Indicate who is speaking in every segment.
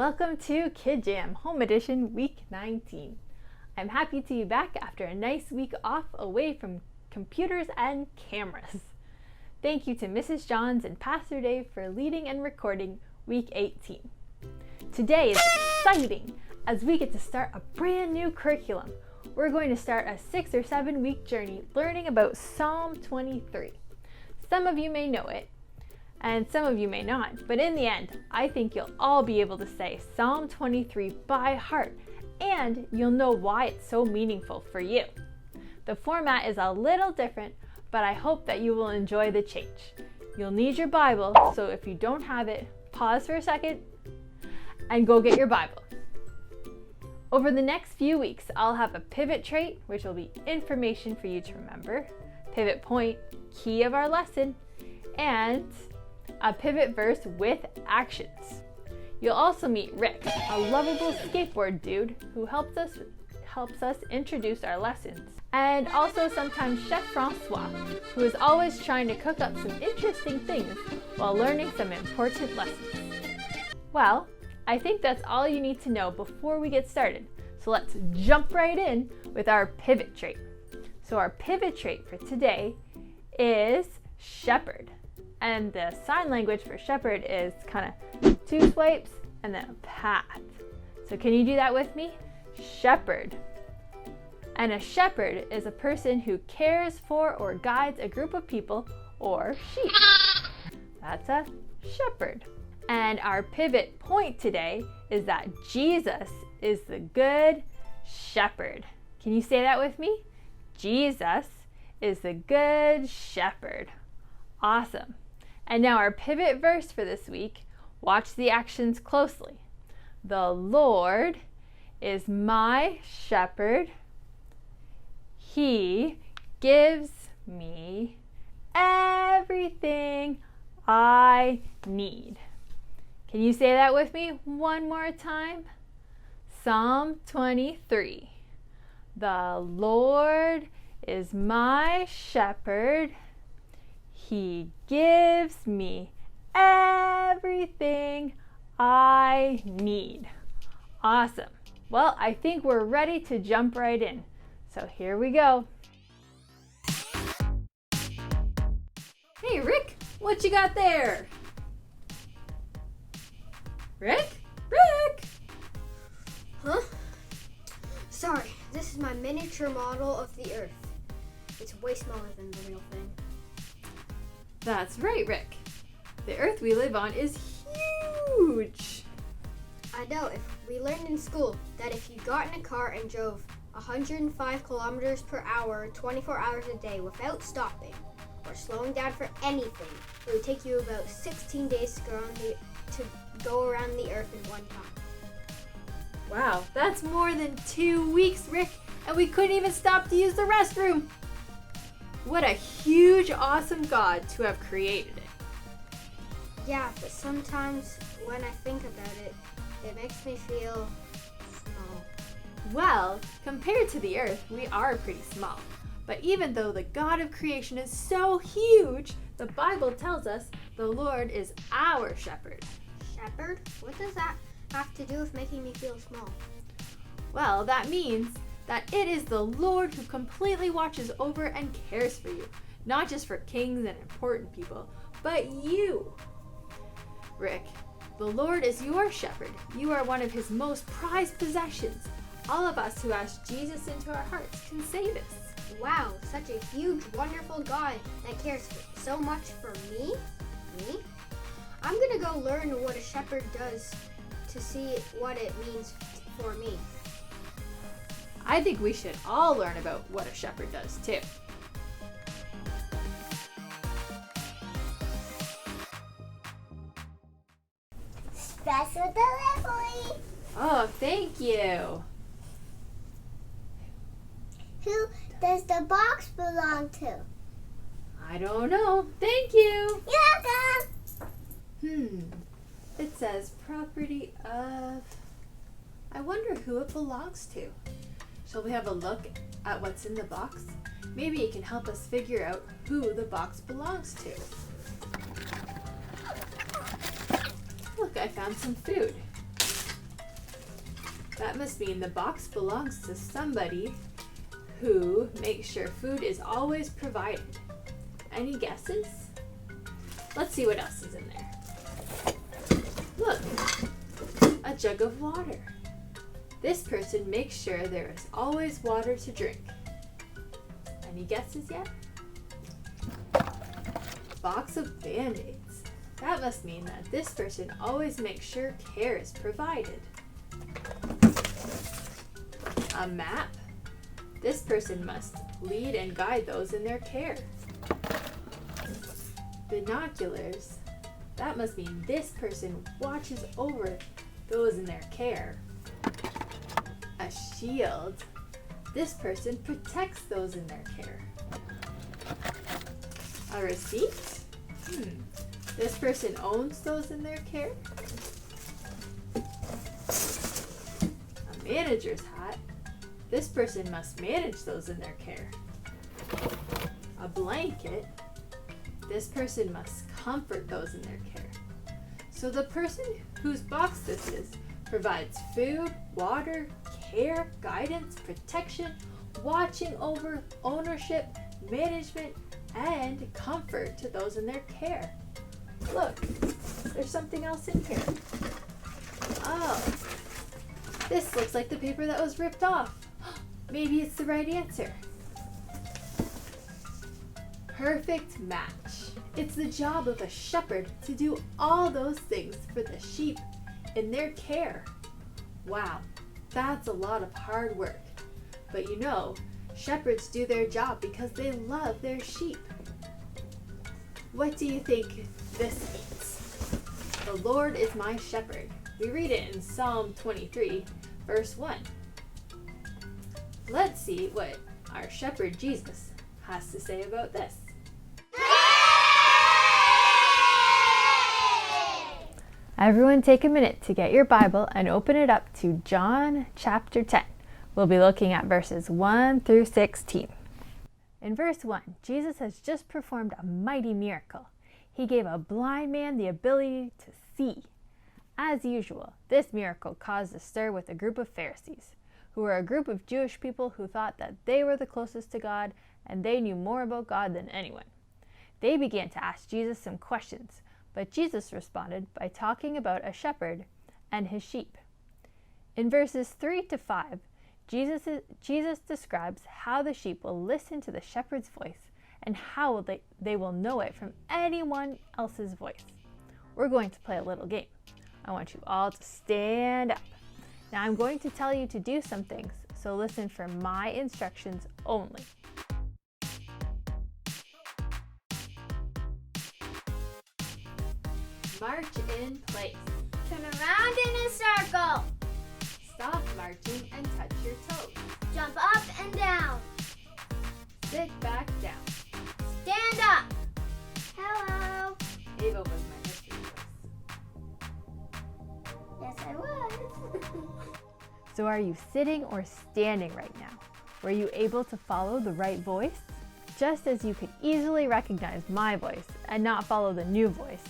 Speaker 1: Welcome to KidJam Home Edition Week 19. I'm happy to be back after a nice week off away from computers and cameras. Thank you to Mrs. Johns and Pastor Dave for leading and recording Week 18. Today is exciting as we get to start a brand new curriculum. We're going to start a 6 or 7 week journey learning about Psalm 23. Some of you may know it, and some of you may not, but in the end, I think you'll all be able to say Psalm 23 by heart, and you'll know why it's so meaningful for you. The format is a little different, but I hope that you will enjoy the change. You'll need your Bible, so if you don't have it, pause for a second and go get your Bible. Over the next few weeks, I'll have a pivot trait, which will be information for you to remember, pivot point, key of our lesson, and a pivot verse with actions. You'll also meet Rick, a lovable skateboard dude who helps us introduce our lessons. And also sometimes Chef Francois, who is always trying to cook up some interesting things while learning some important lessons. Well, I think that's all you need to know before we get started. So let's jump right in with our pivot trait. So our pivot trait for today is shepherd. And the sign language for shepherd is kind of 2 swipes and then a path. So can you do that with me? Shepherd. And a shepherd is a person who cares for or guides a group of people or sheep. That's a shepherd. And our pivot point today is that Jesus is the good shepherd. Can you say that with me? Jesus is the good shepherd. Awesome. And now our pivot verse for this week, watch the actions closely. The Lord is my shepherd. He gives me everything I need. Can you say that with me one more time? Psalm 23. The Lord is my shepherd. He gives me everything I need. Awesome. Well, I think we're ready to jump right in. So here we go. Hey, Rick, what you got there? Rick? Rick!
Speaker 2: Huh? Sorry, this is my miniature model of the Earth. It's way smaller than the real thing.
Speaker 1: That's right, Rick. The Earth we live on is huge.
Speaker 2: I know, if we learned in school that if you got in a car and drove 105 kilometers per hour, 24 hours a day without stopping or slowing down for anything, it would take you about 16 days to go around the Earth in one time.
Speaker 1: Wow, that's more than 2 weeks, Rick, and we couldn't even stop to use the restroom. What a huge, awesome God to have created it.
Speaker 2: Yeah, but sometimes when I think about it, it makes me feel small.
Speaker 1: Well, compared to the Earth, we are pretty small. But even though the God of creation is so huge, the Bible tells us the Lord is our shepherd.
Speaker 2: Shepherd? What does that have to do with making me feel small?
Speaker 1: Well, that means that it is the Lord who completely watches over and cares for you, not just for kings and important people, but you. Rick, the Lord is your shepherd. You are one of his most prized possessions. All of us who ask Jesus into our hearts can say this.
Speaker 2: Wow, such a huge, wonderful God that cares so much for me? Me? I'm gonna go learn what a shepherd does to see what it means for me.
Speaker 1: I think we should all learn about what a shepherd does too.
Speaker 3: Special delivery!
Speaker 1: Oh, thank you.
Speaker 3: Who does the box belong to?
Speaker 1: I don't know. Thank you.
Speaker 3: You're welcome!
Speaker 1: It says property of... I wonder who it belongs to. Shall we have a look at what's in the box? Maybe it can help us figure out who the box belongs to. Look, I found some food. That must mean the box belongs to somebody who makes sure food is always provided. Any guesses? Let's see what else is in there. Look, a jug of water. This person makes sure there is always water to drink. Any guesses yet? Box of Band-Aids. That must mean that this person always makes sure care is provided. A map. This person must lead and guide those in their care. Binoculars. That must mean this person watches over those in their care. A shield. This person protects those in their care. A receipt. This person owns those in their care. A manager's hat. This person must manage those in their care. A blanket. This person must comfort those in their care. So the person whose box this is provides food, water, care, guidance, protection, watching over, ownership, management, and comfort to those in their care. Look, there's something else in here. Oh, this looks like the paper that was ripped off. Maybe it's the right answer. Perfect match. It's the job of a shepherd to do all those things for the sheep in their care. Wow, that's a lot of hard work. But you know, shepherds do their job because they love their sheep. What do you think this means? The Lord is my shepherd. We read it in Psalm 23, verse 1. Let's see what our shepherd Jesus has to say about this. Everyone take a minute to get your Bible and open it up to John chapter 10. We'll be looking at verses 1 through 16. In verse 1, Jesus has just performed a mighty miracle. He gave a blind man the ability to see. As usual, this miracle caused a stir with a group of Pharisees, who were a group of Jewish people who thought that they were the closest to God and they knew more about God than anyone. They began to ask Jesus some questions, but Jesus responded by talking about a shepherd and his sheep. In verses 3 to 5, Jesus describes how the sheep will listen to the shepherd's voice and how they will know it from anyone else's voice. We're going to play a little game. I want you all to stand up. Now I'm going to tell you to do some things, so listen for my instructions only. March in place.
Speaker 3: Turn around in a circle.
Speaker 1: Stop marching and touch your toes.
Speaker 3: Jump up and down.
Speaker 1: Sit back down.
Speaker 3: Stand up. Hello.
Speaker 1: Ava was my mystery voice.
Speaker 3: Yes, I was.
Speaker 1: So are you sitting or standing right now? Were you able to follow the right voice? Just as you could easily recognize my voice and not follow the new voice,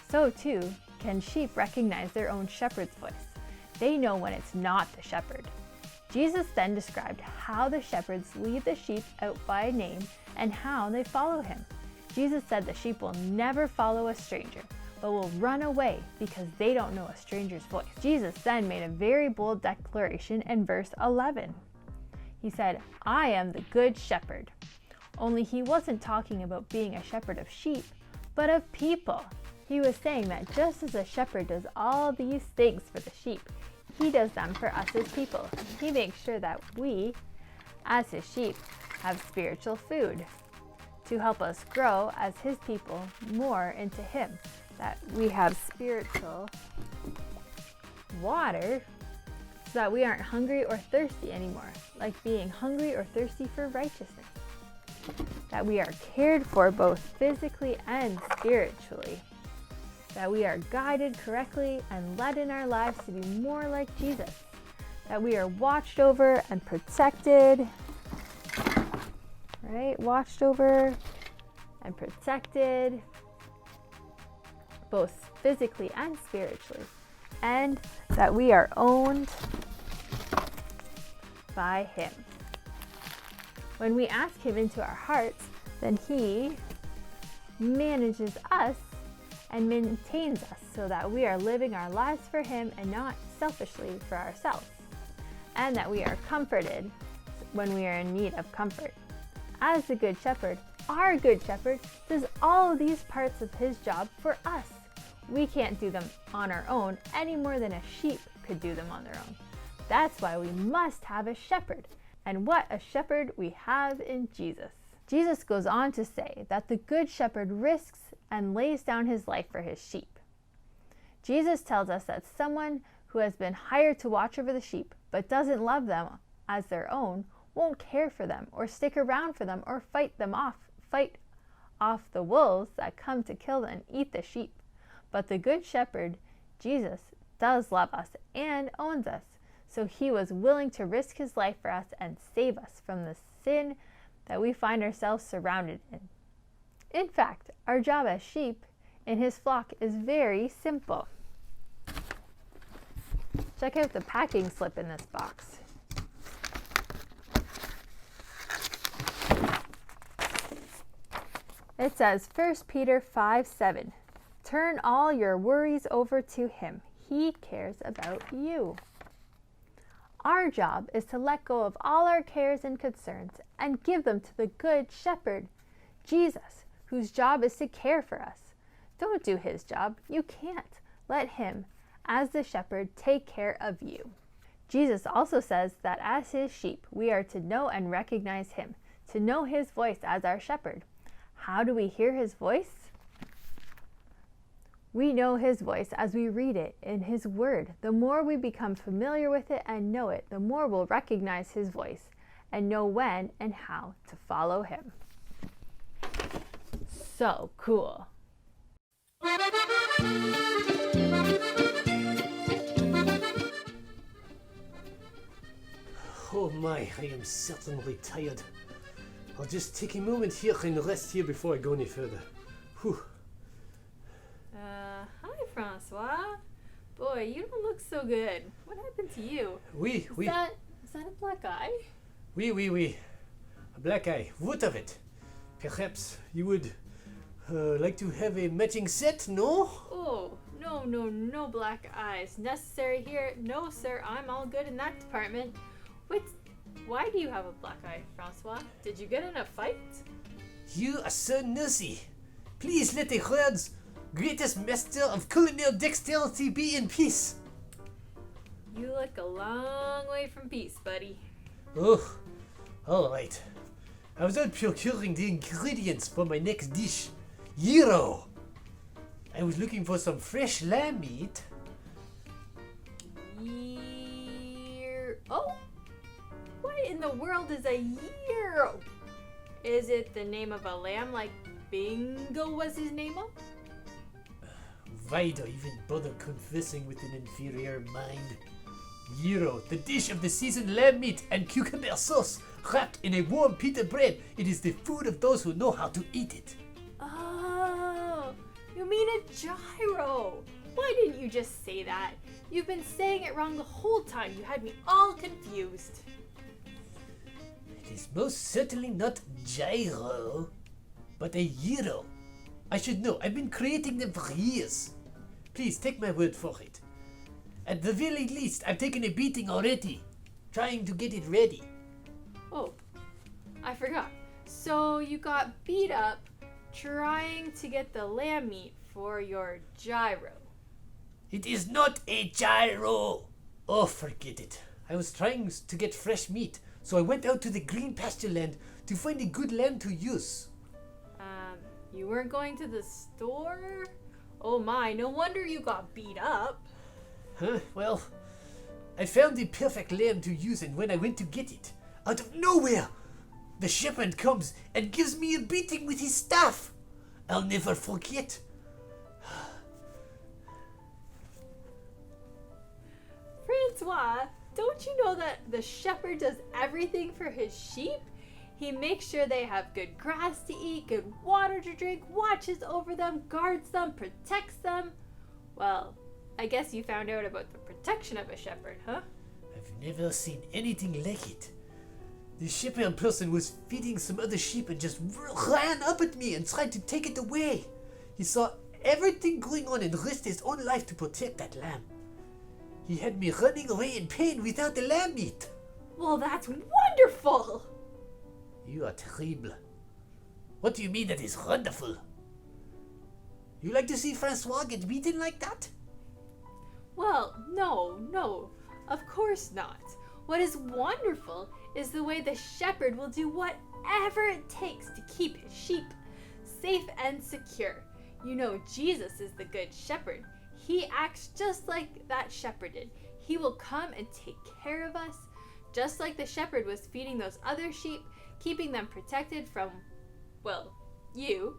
Speaker 1: so too can sheep recognize their own shepherd's voice. They know when it's not the shepherd. Jesus then described how the shepherds lead the sheep out by name and how they follow him. Jesus said the sheep will never follow a stranger, but will run away because they don't know a stranger's voice. Jesus then made a very bold declaration in verse 11. He said, "I am the good shepherd." Only he wasn't talking about being a shepherd of sheep, but of people. He was saying that just as a shepherd does all these things for the sheep, he does them for us as people. He makes sure that we, as his sheep, have spiritual food to help us grow as his people more into him, that we have spiritual water so that we aren't hungry or thirsty anymore, like being hungry or thirsty for righteousness, that we are cared for both physically and spiritually, that we are guided correctly and led in our lives to be more like Jesus, that we are watched over and protected, right? Watched over and protected, both physically and spiritually, and that we are owned by Him. When we ask Him into our hearts, then He manages us and maintains us so that we are living our lives for Him and not selfishly for ourselves, and that we are comforted when we are in need of comfort. As the Good Shepherd, our Good Shepherd does all of these parts of His job for us. We can't do them on our own any more than a sheep could do them on their own. That's why we must have a shepherd. And what a shepherd we have in Jesus. Jesus goes on to say that the Good Shepherd risks and lays down his life for his sheep. Jesus tells us that someone who has been hired to watch over the sheep but doesn't love them as their own won't care for them or stick around for them or fight off the wolves that come to kill and eat the sheep. But the Good Shepherd, Jesus, does love us and owns us. So He was willing to risk His life for us and save us from the sin that we find ourselves surrounded in. In fact, our job as sheep in His flock is very simple. Check out the packing slip in this box. It says 1 Peter 5:7. Turn all your worries over to Him. He cares about you. Our job is to let go of all our cares and concerns and give them to the Good Shepherd, Jesus, whose job is to care for us. Don't do His job. You can't. Let Him, as the shepherd, take care of you. Jesus also says that as His sheep, we are to know and recognize Him, to know His voice as our shepherd. How do we hear His voice? We know His voice as we read it in His Word. The more we become familiar with it and know it, the more we'll recognize His voice and know when and how to follow Him. So cool.
Speaker 4: Oh my, I am certainly tired. I'll just take a moment here and rest here before I go any further. Whew.
Speaker 1: Hi, Francois. Boy, you don't look so good. What happened to you?
Speaker 4: Oui.
Speaker 1: Is that a black eye?
Speaker 4: Oui. A black eye. What of it? Perhaps you would like to have a matching set, no?
Speaker 1: Oh, no black eyes necessary here. No, sir, I'm all good in that department. Why do you have a black eye, Francois? Did you get in a fight?
Speaker 4: You are so nosy. Please let the world's greatest master of culinary dexterity be in peace.
Speaker 1: You look a long way from peace, buddy.
Speaker 4: Oh, all right. I was out procuring the ingredients for my next dish, gyro. I was looking for some fresh lamb meat.
Speaker 1: Oh? What in the world is a gyro? Is it the name of a lamb like Bingo was his name of?
Speaker 4: Why do I even bother confessing with an inferior mind? Gyro, the dish of the seasoned lamb meat and cucumber sauce, wrapped in a warm pita bread. It is the food of those who know how to eat it.
Speaker 1: Oh, you mean a gyro? Why didn't you just say that? You've been saying it wrong the whole time. You had me all confused.
Speaker 4: It is most certainly not gyro, but a gyro. I should know. I've been creating them for years. Please take my word for it. At the very least, I've taken a beating already, trying to get it ready.
Speaker 1: Oh, I forgot. So you got beat up trying to get the lamb meat for your gyro.
Speaker 4: It is not a gyro. Oh, forget it. I was trying to get fresh meat, so I went out to the green pasture land to find a good lamb to use.
Speaker 1: You weren't going to the store? Oh my, no wonder you got beat up.
Speaker 4: Huh? Well, I found the perfect lamb to use, and when I went to get it, out of nowhere, the shepherd comes and gives me a beating with his staff. I'll never forget.
Speaker 1: Francois, don't you know that the shepherd does everything for his sheep? He makes sure they have good grass to eat, good water to drink, watches over them, guards them, protects them. Well, I guess you found out about the protection of a shepherd, huh?
Speaker 4: I've never seen anything like it. The shepherd person was feeding some other sheep and just ran up at me and tried to take it away. He saw everything going on and risked his own life to protect that lamb. He had me running away in pain without the lamb meat.
Speaker 1: Well, that's wonderful!
Speaker 4: You are terrible. What do you mean that is wonderful? You like to see Francois get beaten like that?
Speaker 1: Well, no, of course not. What is wonderful is the way the shepherd will do whatever it takes to keep his sheep safe and secure. You know, Jesus is the good shepherd. He acts just like that shepherd did. He will come and take care of us, just like the shepherd was feeding those other sheep, keeping them protected from, well, you.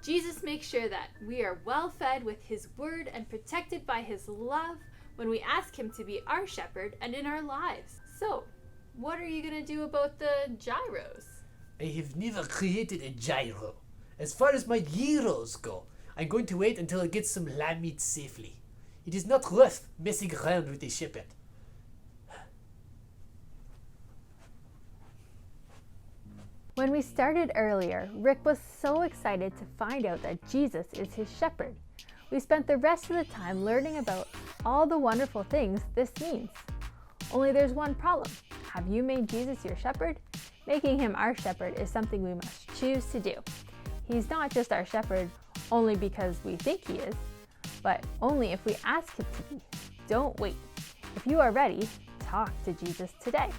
Speaker 1: Jesus makes sure that we are well fed with his word and protected by his love when we ask him to be our shepherd and in our lives. So, what are you going to do about the gyros?
Speaker 4: I have never created a gyro. As far as my gyros go, I'm going to wait until I get some lamb meat safely. It is not worth messing around with a shepherd.
Speaker 1: When we started earlier, Rick was so excited to find out that Jesus is his shepherd. We spent the rest of the time learning about all the wonderful things this means. Only there's one problem. Have you made Jesus your shepherd? Making him our shepherd is something we must choose to do. He's not just our shepherd only because we think he is, but only if we ask him to be. Don't wait. If you are ready, talk to Jesus today.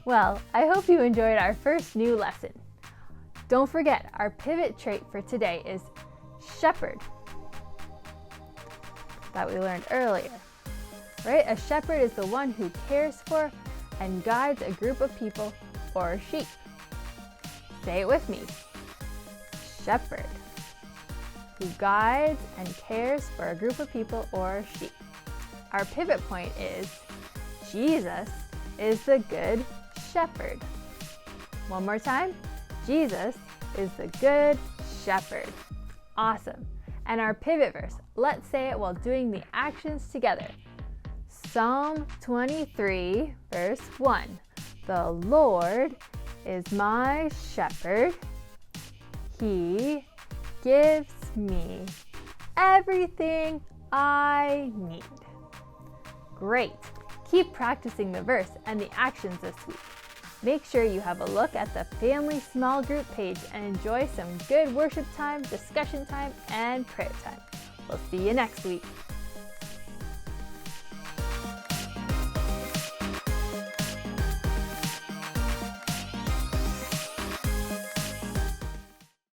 Speaker 1: Well, I hope you enjoyed our first new lesson. Don't forget, our pivot trait for today is shepherd, that we learned earlier. Right? A shepherd is the one who cares for and guides a group of people or sheep. Say it with me. Shepherd, who guides and cares for a group of people or sheep. Our pivot point is Jesus is the good shepherd. One more time. Jesus is the good shepherd. Awesome. And our pivot verse, let's say it while doing the actions together. Psalm 23, verse 1. The Lord is my shepherd. He gives me everything I need. Great. Keep practicing the verse and the actions this week. Make sure you have a look at the family small group page and enjoy some good worship time, discussion time, and prayer time. We'll see you next week.